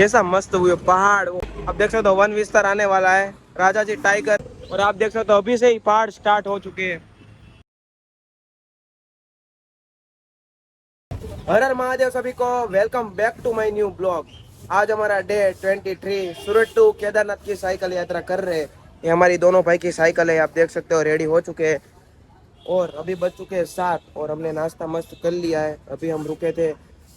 कैसा मस्त हुए पहाड़। आप देख सकते हो वन विस्तार आने वाला है, राजा जी टाइगर। और आप देख सकते हो अभी से ही पहाड़ स्टार्ट हो चुके हैं। हर हर महादेव सभी को, welcome back to my new blog. आज हमारा डे 23 सूरत टू केदारनाथ की साइकिल यात्रा कर रहे हैं। ये हमारी दोनों भाई की साइकिल है, आप देख सकते हो रेडी हो चुके हैं। और अभी बज चुके हैं 7 और हमने नाश्ता मस्त कर लिया है। अभी हम रुके थे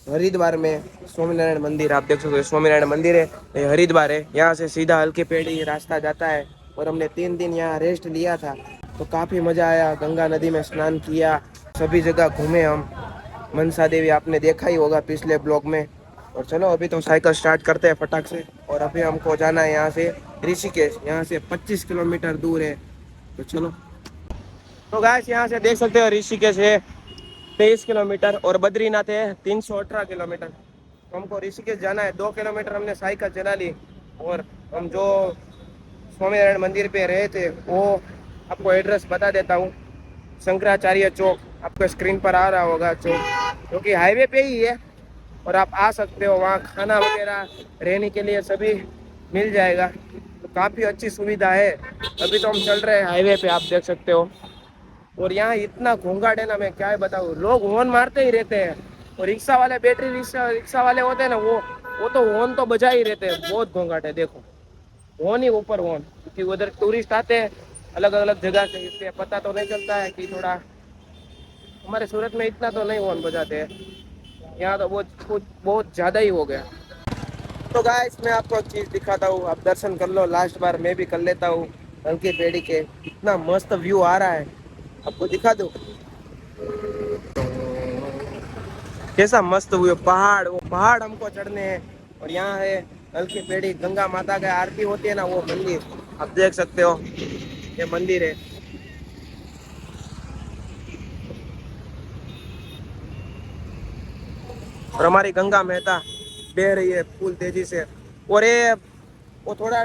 हरिद्वार में, स्वामीनारायण मंदिर। आप देख सकते हो स्वामीनारायण मंदिर है, ये हरिद्वार है। यहाँ से सीधा हल्की पेड़ी रास्ता जाता है। और हमने 3 दिन यहाँ रेस्ट लिया था, तो काफ़ी मज़ा आया। गंगा नदी में स्नान किया, सभी जगह घूमे हम। मनसा देवी आपने देखा ही होगा पिछले ब्लॉग में। और चलो अभी तो साइकिल स्टार्ट करते हैं फटाक से। और अभी हमको जाना है यहाँ से ऋषिकेश, यहाँ से 25 किलोमीटर दूर है। तो चलो। तो गाइस यहाँ से देख सकते हो ऋषिकेश है 23 किलोमीटर और बद्रीनाथ है 318 किलोमीटर। तो हमको ऋषिकेश जाना है। 2 किलोमीटर हमने साइकिल चला ली। और हम जो स्वामीनारायण मंदिर पे रहे थे वो आपको एड्रेस बता देता हूँ। शंकराचार्य चौक, आपको स्क्रीन पर आ रहा होगा चौक, जो कि हाईवे पे ही है। और आप आ सकते हो, वहाँ खाना वगैरह रहने के लिए सभी मिल जाएगा। तो काफ़ी अच्छी सुविधा है। अभी तो हम चल रहे हैं हाईवे पे, आप देख सकते हो। और यहाँ इतना घोंघाट है ना, मैं क्या बताऊँ। लोग हॉर्न मारते ही रहते हैं। और रिक्शा वाले, बैटरी रिक्शा वाले होते हैं ना, वो तो हॉर्न तो बजा ही रहते हैं। बहुत घोंघाट है, देखो हॉर्न ही ऊपर हॉर्न। क्योंकि उधर टूरिस्ट आते हैं अलग अलग जगह से, इसलिए पता तो नहीं चलता है कि थोड़ा। हमारे सूरत में इतना तो नहीं हॉर्न बजाते हैं, यहाँ तो वो कुछ बहुत ज़्यादा ही हो गया। तो गाइस मैं आपको एक चीज़ दिखाता हूँ, आप दर्शन कर लो। लास्ट बार मैं भी कर लेता हूँ हल्की पेड़ी के। इतना मस्त व्यू आ रहा है, आपको दिखा दो कैसा मस्त हुए पहाड़। वो पहाड़ हमको चढ़ने हैं। और यहाँ है हल्की पेड़ी, गंगा माता का आरती होती है ना, वो मंदिर आप देख सकते हो। ये मंदिर है। और हमारी गंगा मेहता बह रही है फुल तेजी से। और ये वो थोड़ा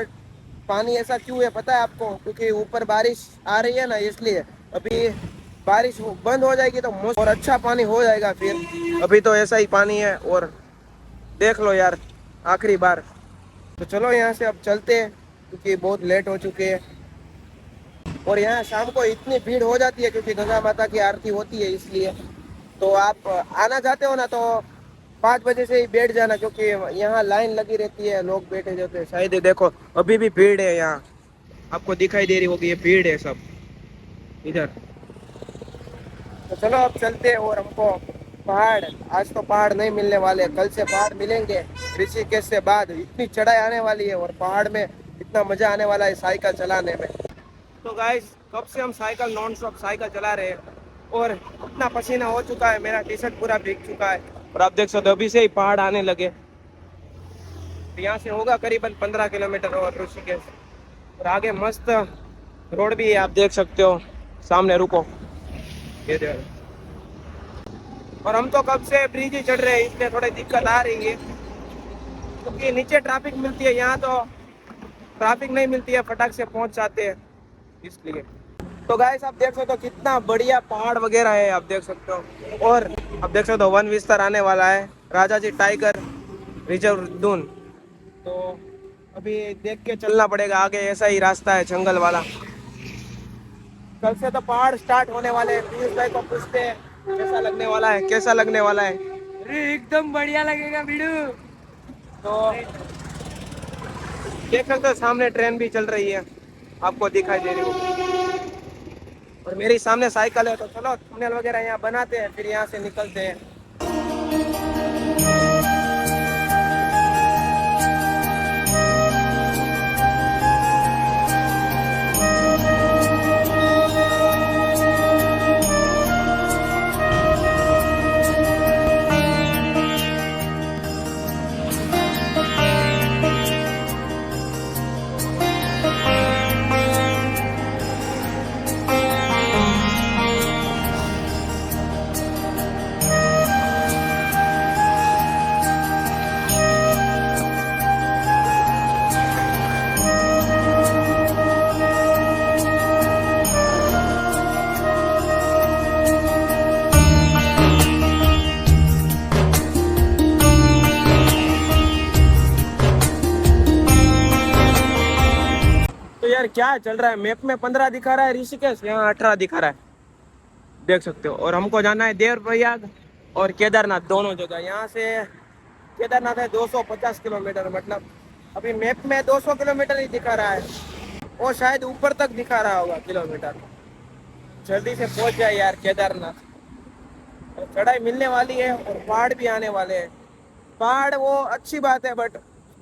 पानी ऐसा क्यों है पता है आपको? क्योंकि ऊपर बारिश आ रही है ना, इसलिए। अभी बारिश बंद हो जाएगी तो मौसम और अच्छा पानी हो जाएगा फिर। अभी तो ऐसा ही पानी है। और देख लो यार, आखिरी बार। तो चलो यहाँ से अब चलते हैं, क्योंकि बहुत लेट हो चुके हैं। और यहाँ शाम को इतनी भीड़ हो जाती है क्योंकि गंगा माता की आरती होती है, इसलिए। तो आप आना चाहते हो ना, तो 5 बजे से ही बैठ जाना, क्योंकि यहाँ लाइन लगी रहती है, लोग बैठे जाते हैं। शायद ये देखो अभी भी भीड़ है यहाँ, आपको दिखाई दे रही होगी, ये भीड़ है सब इधर। तो चलो अब चलते हैं। और हमको पहाड़, आज तो पहाड़ नहीं मिलने वाले, कल से पहाड़ मिलेंगे। ऋषिकेश से बाद इतनी चढ़ाई आने वाली है और पहाड़ में इतना मजा आने वाला है साइकिल चलाने में। तो गाइस कब से हम साइकिल नॉन स्टॉप साइकिल चला रहे हैं और इतना पसीना हो चुका है, मेरा टी शर्ट पूरा भीग चुका है। और आप देख सकते हो अभी से ही पहाड़ आने लगे। तो यहाँ से होगा करीबन 15 किलोमीटर और ऋषिकेश। और आगे मस्त रोड भी है, आप देख सकते हो सामने। रुको, ये देखो। और हम तो कब से ब्रिज ही चढ़ रहे हैं, इसलिए थोड़ी दिक्कत आ रही है, क्योंकि नीचे ट्रैफिक मिलती है, यहाँ तो ट्रैफिक नहीं मिलती है, फटाक से पहुंच जाते हैं इसलिए। तो गाइस आप देख सकते हो कितना बढ़िया पहाड़ वगैरह है, आप देख सकते हो। और आप देख सकते हो वन विस्तार आने वाला है, राजा जी टाइगर रिजर्व दून। तो अभी देख के चलना पड़ेगा, आगे ऐसा ही रास्ता है जंगल वाला। कल से तो पहाड़ स्टार्ट होने वाले हैं। पीयूष भाई को पूछते हैं कैसा लगने वाला है, कैसा लगने वाला है। अरे एकदम बढ़िया लगेगा वीडियो। तो देख सकते हो सामने ट्रेन भी चल रही है, आपको दिखाई दे रही होगी। और मेरी सामने साइकिल है। तो चलो थंबनेल वगैरह यहाँ बनाते हैं, फिर यहाँ से निकलते हैं। में क्या चल रहा है, मैप में 15 दिखा रहा है ऋषिकेश, यहाँ 18 दिखा रहा है, देख सकते हो। और हमको जाना है देवप्रयाग और केदारनाथ दोनों जगह। यहाँ से केदारनाथ है 250 किलोमीटर, मतलब अभी मैप में 200 किलोमीटर ही दिखा रहा है, वो शायद ऊपर तक दिखा रहा होगा किलोमीटर। जल्दी से पहुंच जाए यार केदारनाथ। और चढ़ाई मिलने वाली है और पहाड़ भी आने वाले हैं। पहाड़ वो अच्छी बात है, बट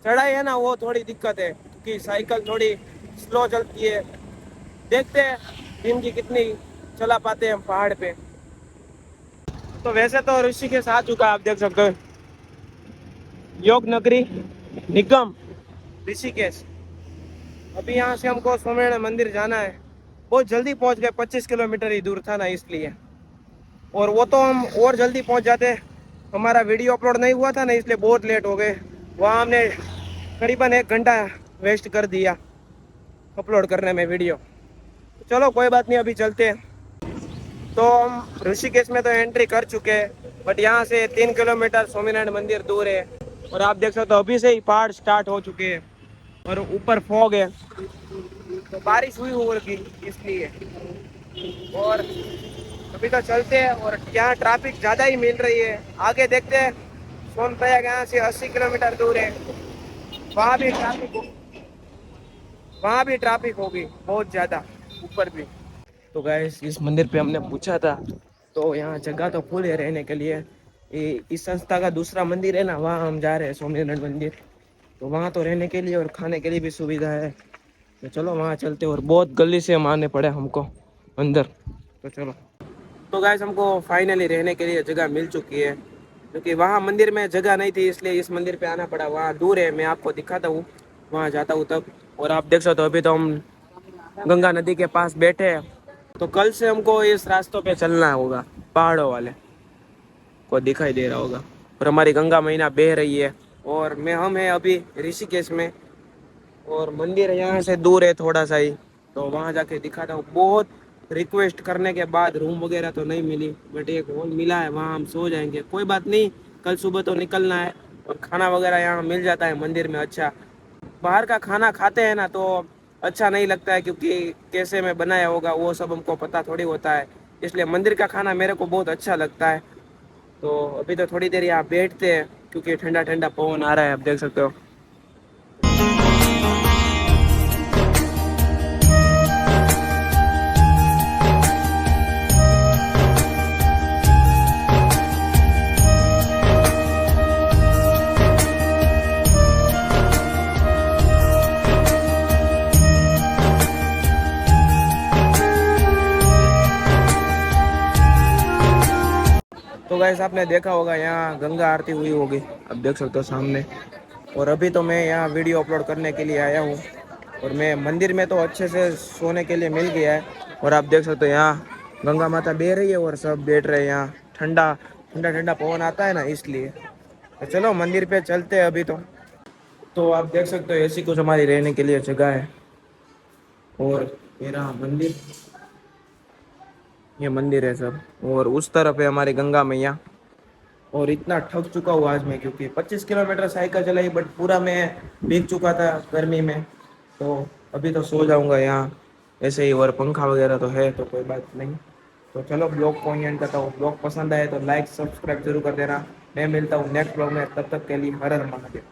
चढ़ाई है ना वो थोड़ी दिक्कत है, क्योंकि साइकिल थोड़ी स्लो चलती है। देखते हैं दिन की कितनी चला पाते हैं हम पहाड़ पे। तो वैसे तो ऋषिकेश आ चुका है, आप देख सकते हो, योग नगरी निगम ऋषिकेश। अभी यहाँ से हमको स्वामीनारायण मंदिर जाना है, बहुत जल्दी पहुंच गए, 25 किलोमीटर ही दूर था ना इसलिए। और वो तो हम और जल्दी पहुंच जाते, हमारा वीडियो अपलोड नहीं हुआ था ना इसलिए बहुत लेट हो गए। वहाँ हमने करीबन 1 घंटा वेस्ट कर दिया अपलोड करने में वीडियो। चलो कोई बात नहीं, अभी चलते हैं। तो हम ऋषिकेश में तो एंट्री कर चुके हैं, बट यहाँ से 3 किलोमीटर स्वामीनारायण मंदिर दूर है। और आप देख सकते हो अभी से ही पहाड़ स्टार्ट हो चुके हैं और ऊपर फॉग है, तो बारिश हुई होगी इसलिए। और अभी तो चलते हैं, और यहाँ ट्रैफिक ज़्यादा ही मिल रही है। आगे देखते हैं, सोनप्रयाग यहाँ से 80 किलोमीटर दूर है, वहाँ भी ट्रैफिक हो, वहाँ भी ट्रैफिक होगी बहुत ज़्यादा, ऊपर भी। तो गाइस इस मंदिर पे हमने पूछा था, तो यहाँ जगह तो फुल है रहने के लिए। इस संस्था का दूसरा मंदिर है ना, वहाँ हम जा रहे हैं स्वामीनारायण मंदिर, तो वहाँ तो रहने के लिए और खाने के लिए भी सुविधा है। तो चलो वहाँ चलते, और बहुत गली से हम आने पड़े हमको अंदर, तो चलो। तो गाइस हमको फाइनली रहने के लिए जगह मिल चुकी है, क्योंकि वहाँ मंदिर में जगह नहीं थी इसलिए इस मंदिर पे आना पड़ा। वहाँ दूर है, मैं आपको दिखाता हूँ, वहाँ जाता हूँ तब। और आप देख सकते हो अभी तो हम गंगा नदी के पास बैठे हैं, तो कल से हमको इस रास्तों पे चलना होगा, पहाड़ों वाले को दिखाई दे रहा होगा। और हमारी गंगा मैया बह रही है, और हम हैं अभी ऋषिकेश में, और मंदिर यहाँ से दूर है थोड़ा सा ही, तो वहाँ जाके दिखाता हूँ। बहुत रिक्वेस्ट करने के बाद रूम वगैरह तो नहीं मिली, बट एक हॉल मिला है, वहाँ हम सो जाएंगे। कोई बात नहीं, कल सुबह तो निकलना है। और खाना वगैरह यहाँ मिल जाता है मंदिर में अच्छा। बाहर का खाना खाते हैं ना तो अच्छा नहीं लगता है, क्योंकि कैसे में बनाया होगा वो सब हमको पता थोड़ी होता है। इसलिए मंदिर का खाना मेरे को बहुत अच्छा लगता है। तो अभी तो थोड़ी देर यहाँ बैठते हैं, क्योंकि ठंडा ठंडा पवन आ रहा है, आप देख सकते हो। तो गाइस आपने देखा होगा यहाँ गंगा आरती हुई होगी, अब देख सकते हो सामने। और अभी तो मैं यहाँ वीडियो अपलोड करने के लिए आया हूँ, और मैं मंदिर में तो अच्छे से सोने के लिए मिल गया है। और आप देख सकते हो यहाँ गंगा माता बह रही है और सब बैठ रहे हैं यहाँ, ठंडा ठंडा ठंडा पवन आता है ना इसलिए। तो चलो मंदिर पे चलते हैं अभी तो आप देख सकते हो ऐसी कुछ हमारी रहने के लिए जगह है। और मेरा मंदिर, ये मंदिर है सब, और उस तरफ है हमारी गंगा मैया। और इतना थक चुका हूँ आज मैं, क्योंकि 25 किलोमीटर साइकिल चलाई, बट पूरा मैं भीग चुका था गर्मी में। तो अभी तो सो जाऊंगा यहाँ ऐसे ही, और पंखा वगैरह तो है तो कोई बात नहीं। तो चलो ब्लॉग को एंड करता हूँ। ब्लॉग पसंद आए तो लाइक सब्सक्राइब जरूर कर देना। मैं मिलता हूँ नेक्स्ट ब्लॉग में, तब तक के लिए हर हर महादेव।